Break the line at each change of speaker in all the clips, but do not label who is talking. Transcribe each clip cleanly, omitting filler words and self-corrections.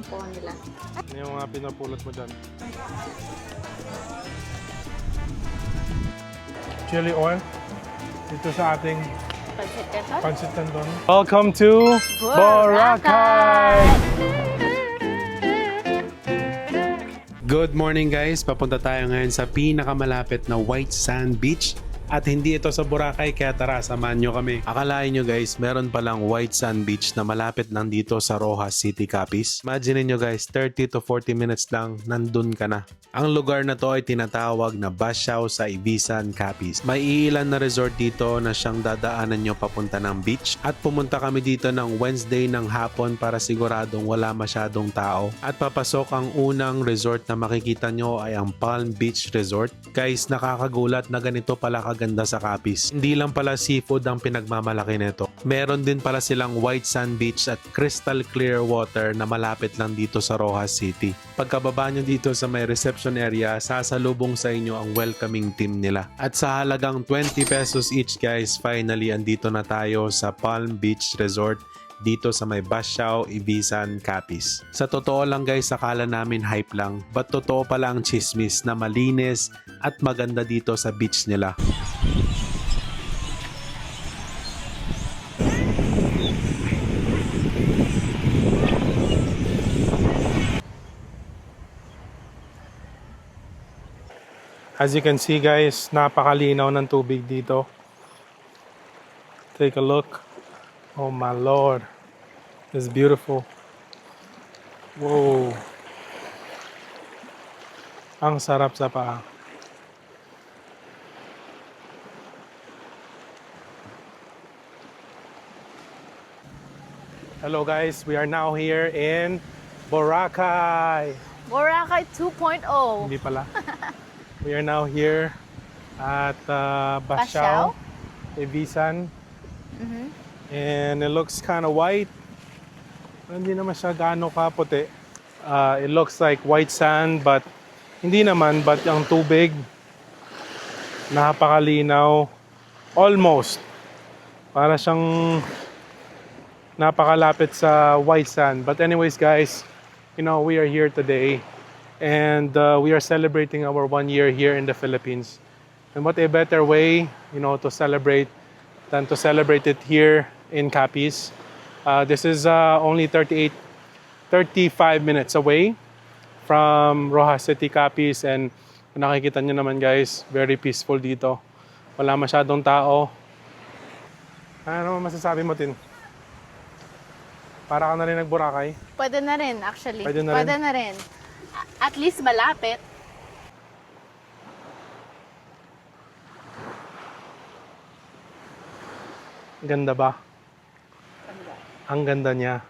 shampoo nila.
Ano yung mga pinapulot mo dyan? Chili oil. Dito sa ating
Pancit canton.
Pancit Canton. Welcome to Boracay! Good morning guys! Papunta tayo ngayon sa pinakamalapit na White Sand Beach. At hindi ito sa Boracay, kaya tara, samahan nyo kami. Akalain nyo guys, meron palang White Sand Beach na malapit lang dito sa Roxas City, Capiz. Imagine nyo guys, 30 to 40 minutes lang, nandun ka na. Ang lugar na to ay tinatawag na Bashaw sa Ibisan, Capiz. May iilan na resort dito na siyang dadaanan nyo papunta ng beach. At pumunta kami dito ng Wednesday ng hapon para siguradong wala masyadong tao. At papasok ang unang resort na makikita nyo ay ang Palm Beach Resort. Guys, nakakagulat na ganito pala kaganda sa Capiz. Hindi lang pala seafood ang pinagmamalaki nito. Meron din pala silang white sand beach at crystal clear water na malapit lang dito sa Roxas City. Pagkababa nyo dito sa may reception area, sasalubong sa inyo ang welcoming team nila. At sa halagang 20 pesos each guys, finally andito na tayo sa Palm Beach Resort dito sa may Bashaw, Ibisan, Capiz. Sa totoo lang guys, akala namin hype lang, but totoo pala ang chismis na malinis at maganda dito sa beach nila. As you can see guys, napakalinaw ng tubig dito. Take a look. Oh my lord. It's beautiful. Whoa. Ang sarap sa paa. Hello guys, we are now here in Boracay.
Boracay 2.0.
Hindi pala. We are now here at
Bashaw?
Bashaw, Ibisan. And it looks kind of white. Hindi naman siya gaano kaputi. It looks like white sand, but hindi naman. But ang tubig, napakalinaw. Almost. Para siyang napakalapit sa white sand. But anyways guys, you know, we are here today. And we are celebrating our 1 year here in the Philippines. And what a better way, you know, to celebrate than to celebrate it here in Capiz. This is only 35 minutes away from Roxas City, Capiz. And kung nakikita nyo naman guys, very peaceful dito. Wala masyadong tao. Ano masasabi mo, Tin? Para ka na rin nag-Boracay?
Pwede na rin actually.
Pwede na rin?
At least malapit.
Ganda ba? Ang ganda niya.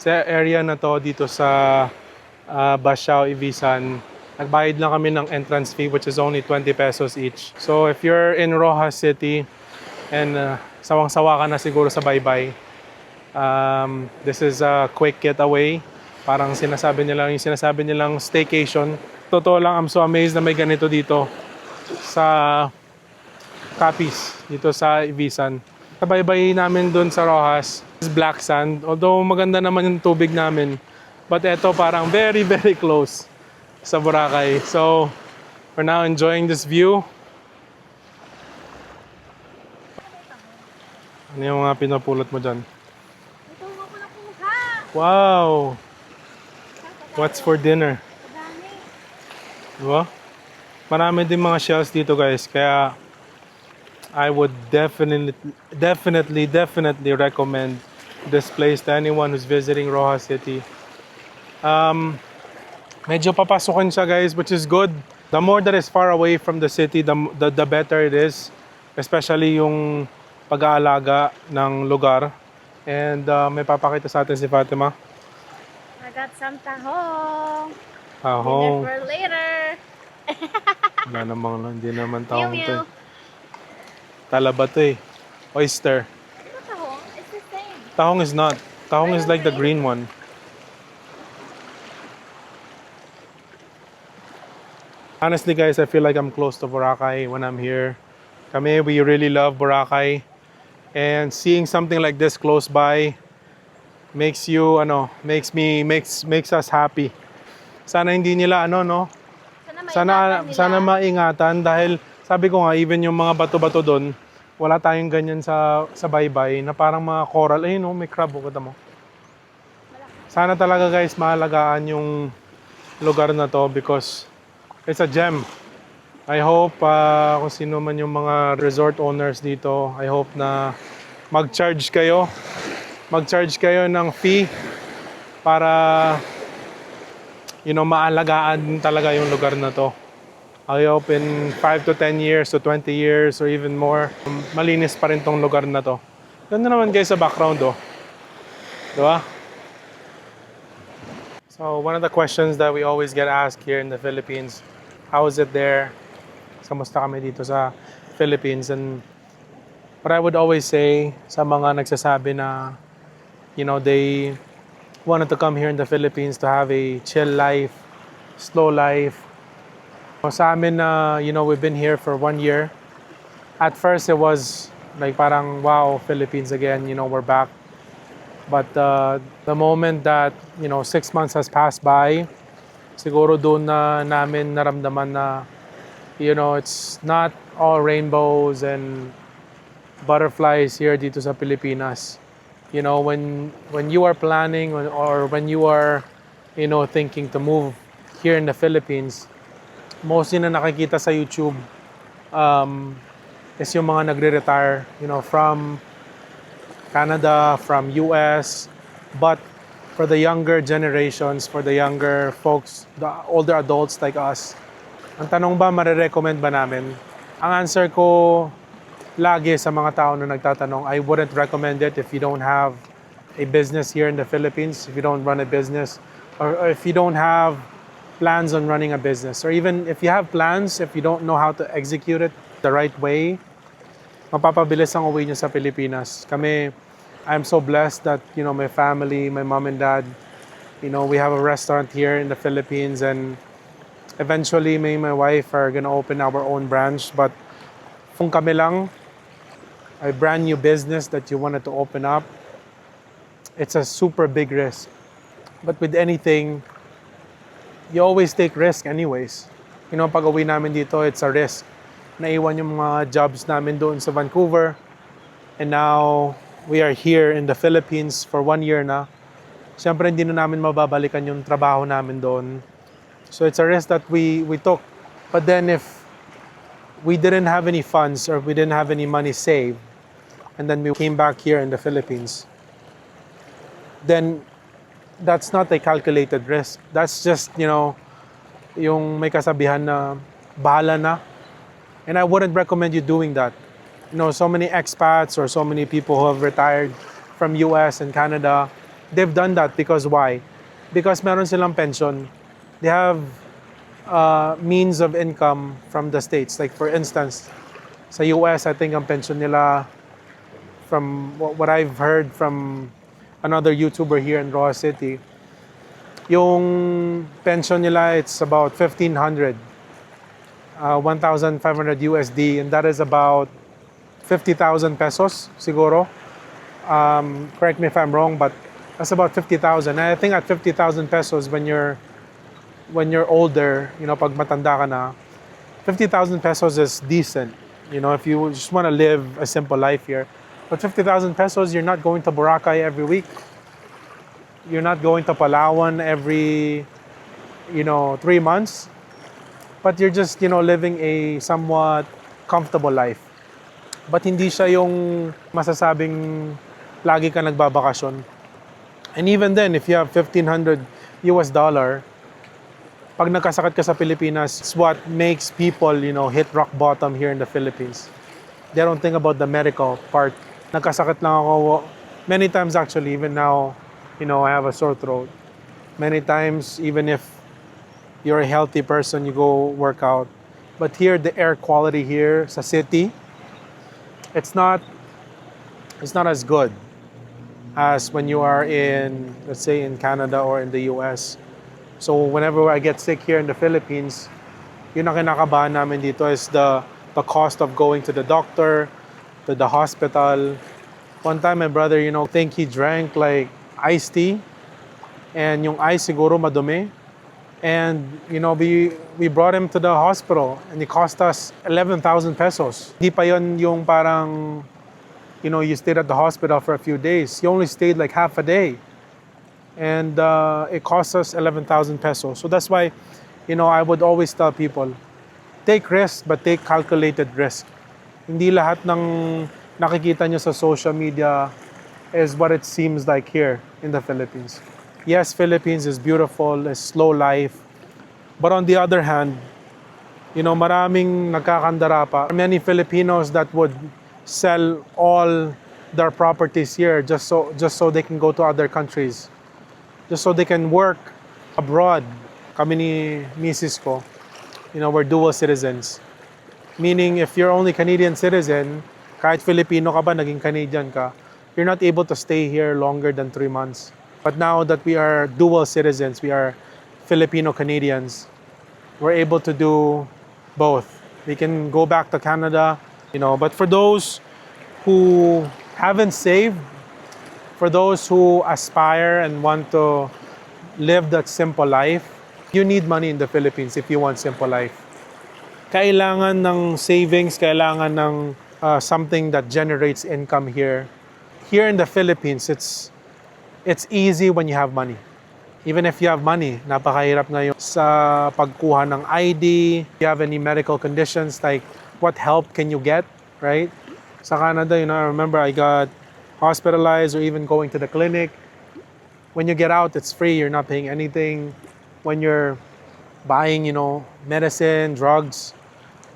Sa area na to dito sa Bashaw, Ibisan, nagbayad lang kami ng entrance fee which is only 20 pesos each. So if you're in Roxas City and sawang-sawa ka na siguro sa baybay, this is a quick getaway. Parang sinasabi nilang staycation. Totoo lang, I'm so amazed na may ganito dito sa Capiz, dito sa Ibisan. Kabaybay namin dun sa Roxas is black sand. Although maganda naman yung tubig namin. But eto parang very, very close sa Boracay. So, we're now enjoying this view. Ano yung mga pinapulot mo dyan?
Ito nga ko nakuha.
Wow! What's for dinner?
Madami.
Diba? Marami din mga shells dito guys. Kaya I would definitely recommend this place to anyone who's visiting Roxas City. Medyo papasukin siya guys, which is good. The more that is far away from the city, the better it is. Especially yung pag-aalaga ng lugar. And may papakita sa atin si Fatima.
I got some tahong.
Tahong.
Dinner for later.
Wala namang, hindi naman
Mew
tahong to.
mew.
Talaba to eh. Oyster.
Ito tahong. It's the same.
Tahong is not. Tahong is like the green one. Honestly guys, I feel like I'm close to Boracay when I'm here. Kami, we really love Boracay. And seeing something like this close by, makes you makes us happy. Sana hindi nila no. Sana maingatan dahil sabi ko nga even yung mga bato-bato doon, wala tayong ganyan sa baybay na parang mga coral. Ayun may crab kita mo. Sana talaga guys mahalagaan yung lugar na to because it's a gem. I hope kung sino man yung mga resort owners dito, I hope na mag-charge kayo ng fee para maalagaan talaga yung lugar na to. I hope in 5 to 10 years to 20 years or even more, malinis pa rin tong lugar na to. Ganda naman guys sa background diba? So one of the questions that we always get asked here in the Philippines, how is it there? Kamusta kami dito sa Philippines? And what I would always say sa mga nagsasabi na they wanted to come here in the Philippines to have a chill life, slow life. Sa amin na, we've been here for 1 year. At first, it was like parang, wow, Philippines again, we're back. But the moment that, 6 months has passed by, siguro doon na namin naramdaman na, it's not all rainbows and butterflies here dito sa Pilipinas. When you are planning or when you are, thinking to move here in the Philippines, mostly na nakikita sa YouTube is yung mga nagre-retire, from Canada, from US. But for the younger generations, for the younger folks, the older adults like us, ang tanong ba, marirecommend ba namin? Ang answer ko lagi sa mga tao na nagtatanong, I wouldn't recommend it if you don't have a business here in the Philippines, if you don't run a business, or if you don't have plans on running a business, or even if you have plans, if you don't know how to execute it the right way, mapapabilis ang uwi nyo sa Pilipinas. Kami, I'm so blessed that, my family, my mom and dad, we have a restaurant here in the Philippines, and eventually, me and my wife are gonna open our own branch. But kung kami lang, a brand new business that you wanted to open up, it's a super big risk. But with anything, you always take risk anyways. Pag uwi namin dito, it's a risk. Naiwan yung mga jobs namin doon sa Vancouver. And now, we are here in the Philippines for 1 year na. Siyempre, hindi na namin mababalikan yung trabaho namin doon. So it's a risk that we took. But then if we didn't have any funds or we didn't have any money saved, and then we came back here in the Philippines, then that's not a calculated risk. That's just, yung may kasabihan na bahala na. And I wouldn't recommend you doing that. So many expats or so many people who have retired from US and Canada, they've done that because why? Because meron silang pension. They have means of income from the States. Like for instance, sa US, I think ang pension nila, from what I've heard from another YouTuber here in Roa City, yung pension nila, it's about 1,500, 1,500 USD, and that is about 50,000 pesos, siguro. Correct me if I'm wrong, but that's about 50,000. And I think at 50,000 pesos, when you're older, pag matanda ka na, 50,000 pesos is decent. If you just want to live a simple life here. But 50,000 pesos, you're not going to Boracay every week. You're not going to Palawan every, 3 months. But you're just, living a somewhat comfortable life. But hindi siya yung masasabing lagi ka nagbabakasyon. And even then, if you have $1,500 US, pag nagkasakit ka sa Pilipinas, it's what makes people, hit rock bottom here in the Philippines. They don't think about the medical part. Nagkasakit lang ako many times actually, even now, I have a sore throat. Many times, even if you're a healthy person, you go work out. But here, the air quality here sa city, it's not as good as when you are in, let's say, in Canada or in the US. So whenever I get sick here in the Philippines, yun ang kinakabahan namin dito is the cost of going to the doctor, to the hospital. One time my brother, think he drank like, iced tea. And yung ice siguro madumi. And, we brought him to the hospital and it cost us 11,000 pesos. Di pa yun yung parang, you stayed at the hospital for a few days. You only stayed like half a day. And it cost us 11,000 pesos. So that's why, I would always tell people, take risk, but take calculated risk. Hindi lahat ng nakikita nyo sa social media is what it seems like here in the Philippines. Yes, Philippines is beautiful, it's slow life. But on the other hand, maraming nagkakandara pa. Many Filipinos that would sell all their properties here just so they can go to other countries. Just so they can work abroad. Kami ni misis ko, we're dual citizens. Meaning, if you're only Canadian citizen, kahit Filipino ka ba, naging Canadian ka, you're not able to stay here longer than 3 months. But now that we are dual citizens, we are Filipino Canadians, we're able to do both. We can go back to Canada, but for those who haven't saved, for those who aspire and want to live that simple life, you need money in the Philippines if you want simple life. Kailangan ng savings, kailangan ng something that generates income here. Here in the Philippines, it's easy when you have money. Even if you have money, napakahirap ngayon sa pagkuha ng ID. If you have any medical conditions, like what help can you get, right? Sa Canada, I remember I got hospitalized or even going to the clinic. When you get out, it's free. You're not paying anything. When you're buying, medicine, drugs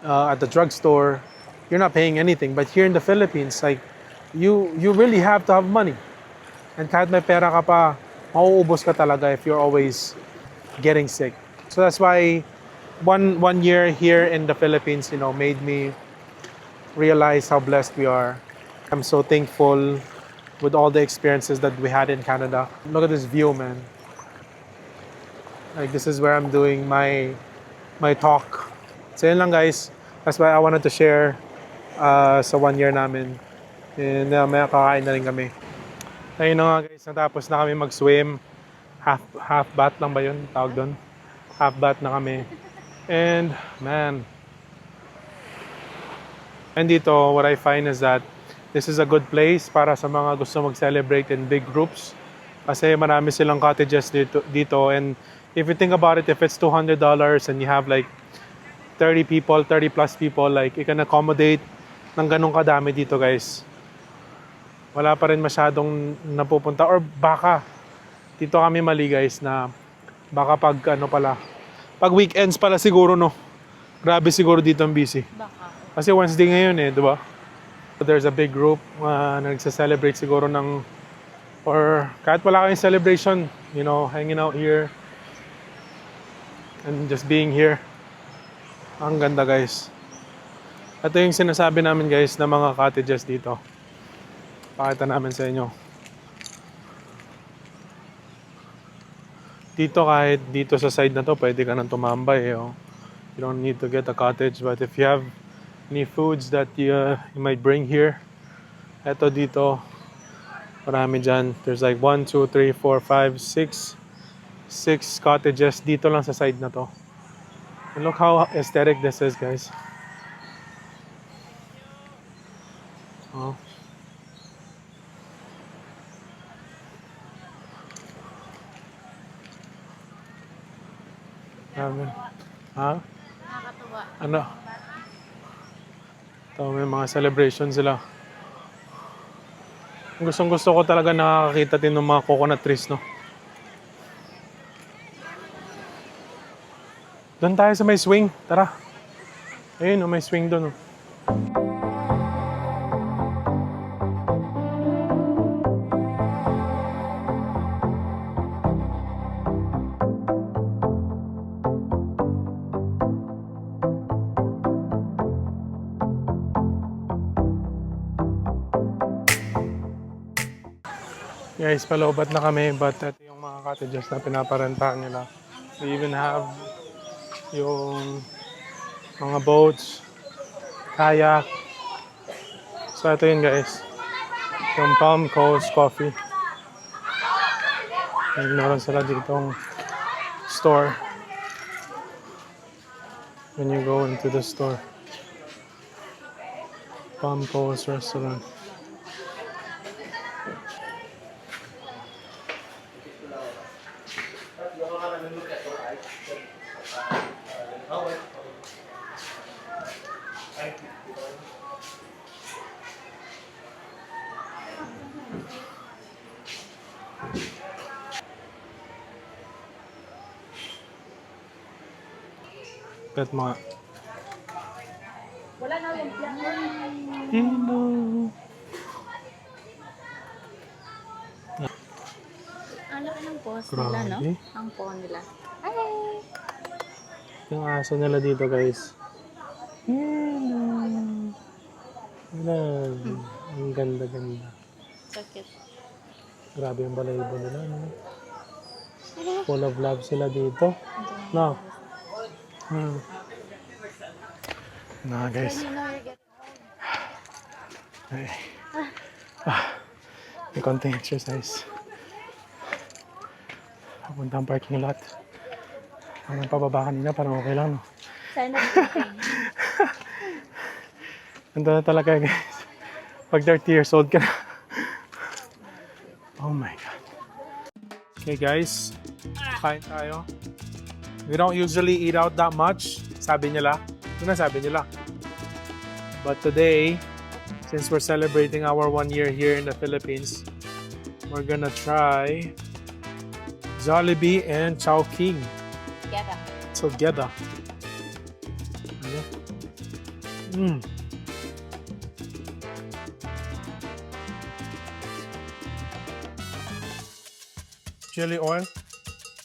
at the drugstore, you're not paying anything. But here in the Philippines, like you really have to have money. And kahit may pera ka pa, mauubos ka talaga if you're always getting sick. So that's why one year here in the Philippines, made me realize how blessed we are. I'm so thankful with all the experiences that we had in Canada. Look at this view, man. Like, this is where I'm doing my talk. So yun lang, guys. That's why I wanted to share sa 1 year namin. And may kakain na rin kami. Ayun na nga, guys, natapos na kami mag-swim. Half bath lang ba yun? Tawag doon? Half bath na kami. And, man. And dito, what I find is that this is a good place para sa mga gusto mag-celebrate in big groups. Kasi marami silang cottages dito. And if you think about it, if it's $200 and you have like 30 plus people, like you can accommodate ng ganong kadami dito, guys. Wala pa rin masyadong napupunta. Or baka, dito kami mali, guys, na baka pag weekends pala siguro, no? Grabe siguro dito ang busy.
Baka.
Kasi Wednesday ngayon di ba? There's a big group na nagsa-celebrate siguro ng, or kahit wala kayong celebration, hanging out here and just being here. Ang ganda, guys. Ito yung sinasabi namin, guys, na mga cottages dito. Pakita namin sa inyo. Dito, kahit dito sa side na to, pwede ka nang tumambay. You don't need to get a cottage. But if you have any foods that you might bring here, eto dito, marami dyan. There's like 1, 2, 3, 4, 5, 6 cottages dito lang sa side na to. And look how aesthetic this is, guys. Oh. Ha?
Nakakatuwa.
Ano? Ito, may mga celebration sila. Gustong-gusto ko talaga nakakakita din ng mga coconut trees, no? Doon tayo sa may swing. Tara. Ayun, may swing doon. Guys, paloobat na kami, but ito yung mga cottages na pinaparentahan nila. We even have yung mga boats, kayak. So ito yun, guys. Yung Palm Coast Coffee.
Meron sila ditong store. When you go into the store. Pampos Restaurant. Pet mga.
Wala na lumpia.
Hello.
Ang laki ng pose
Grabe.
nila, no? Ang paw nila. Hi!
Yung aso nila dito, guys. Hello. Hello. Ang ganda-ganda.
So cute.
Grabe yung balahibo nila, no? Full of love sila dito. No? Na, guys.
You know you're getting
Ay. May konting exercise. Papunta ang parking lot. Ang pababa kanina, parang okay lang, no?
sign of sleeping.
Nandun na talaga, guys. Pag 30 years old ka na. Oh my God. Okay, guys. Kain tayo. We don't usually eat out that much. Sabi nila. Yun na sabi nila. But today, since we're celebrating our 1 year here in the Philippines, we're gonna try Jollibee and Chowking
Together.
together. Mm. Chili oil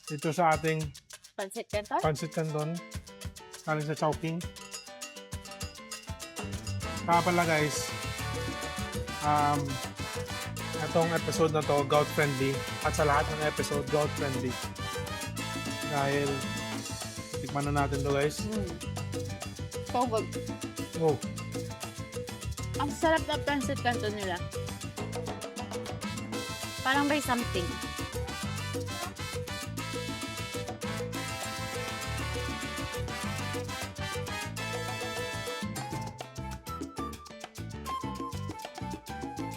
dito sa ating
Pancit Canton?
pancit canton galing sa Chowking. Kaya pala guys, itong episode na to gout friendly at sa lahat ng episode gout friendly dahil tikman na natin to guys.
So good.
Oh,
Ang sarap na pancit canton nila. Parang may something.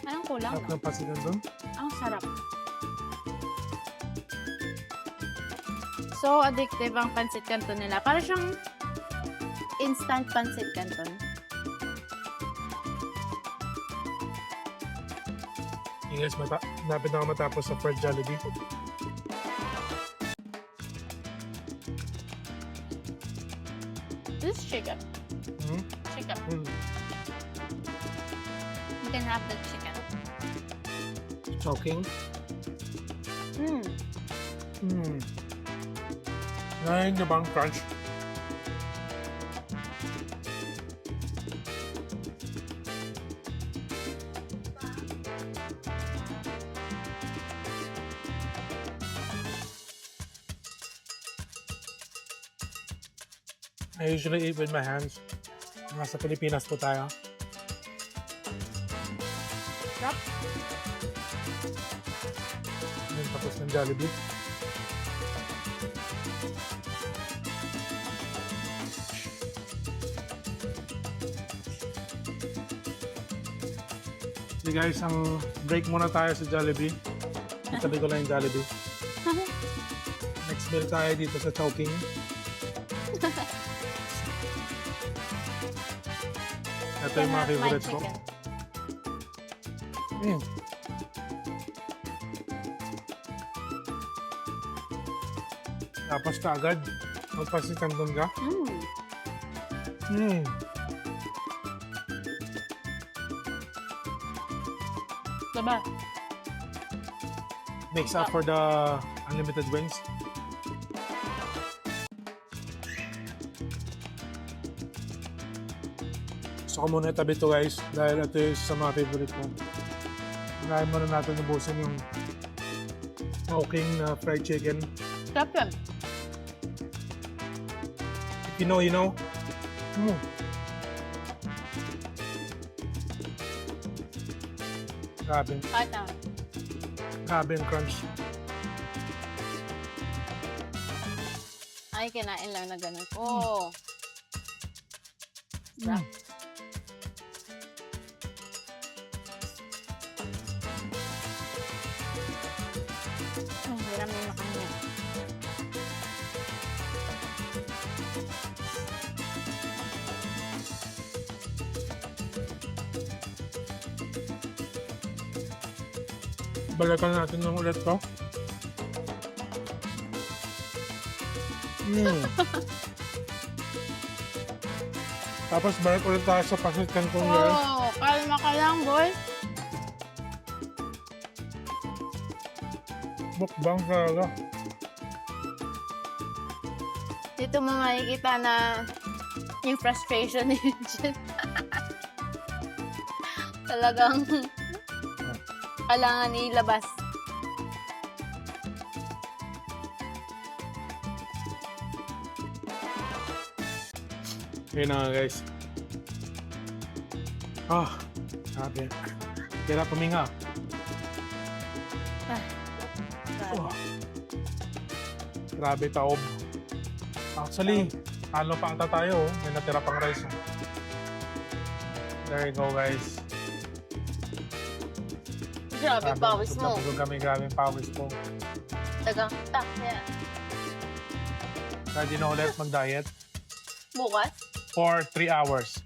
Anong kulang,
sarap
no?
ng pancit canton.
Ang sarap. So addictive ang pancit canton nila. Para siyang instant pancit canton.
Hey guys, napit na ako matapos sa Fred Jollibee.
This is chicken.
Hmm?
Chicken.
Mm.
You can have the chicken.
Chowking.
Mm.
Mm. Ngayon na bang crunch? I usually eat with my hands. Nasa Pilipinas po tayo.
Sarap.
Ngayon tapos ng Jollibee. So guys, ang break muna tayo sa Jollibee. Itabi ko lang yung Jollibee. Next meal tayo dito sa Chowking. Ito yung mga
Can have my
favorites ko.
chicken.
Mm. Tapos kaagad, magpasit canton ka.
Mm.
Mm.
Diba?
Makes up for the unlimited wings. Gusto ko muna itabi ito guys dahil ito yung isa sa mga favorite ko. Unahin muna natin ubusin yung smoking na fried chicken.
Sarap yan.
If you know, you know. Mm. Grabe.
Kahit na.
Grabe yung crunch.
Ay, kinain lang na ganun. Oh. Sarap. Ang hirap na makain.
Balikan natin ng ulit to. Tapos balik ulit tayo sa pasit canton guys.
Oh, kalma ka lang, boy.
Mukbang talaga.
Dito mo makikita na yung frustration ni Eugene. Talagang kailangan ilabas.
Yun na nga guys. Sabi. Kira puminga. Oh. Grabe taob. Actually, talo pa ata tayo. May natira pang rice. There you go guys.
Grabe, pawis mo.
Grabe pawis mo.
Tagang tak yan.
Ready na ulit mag-diet
Bukas?
for 3 hours.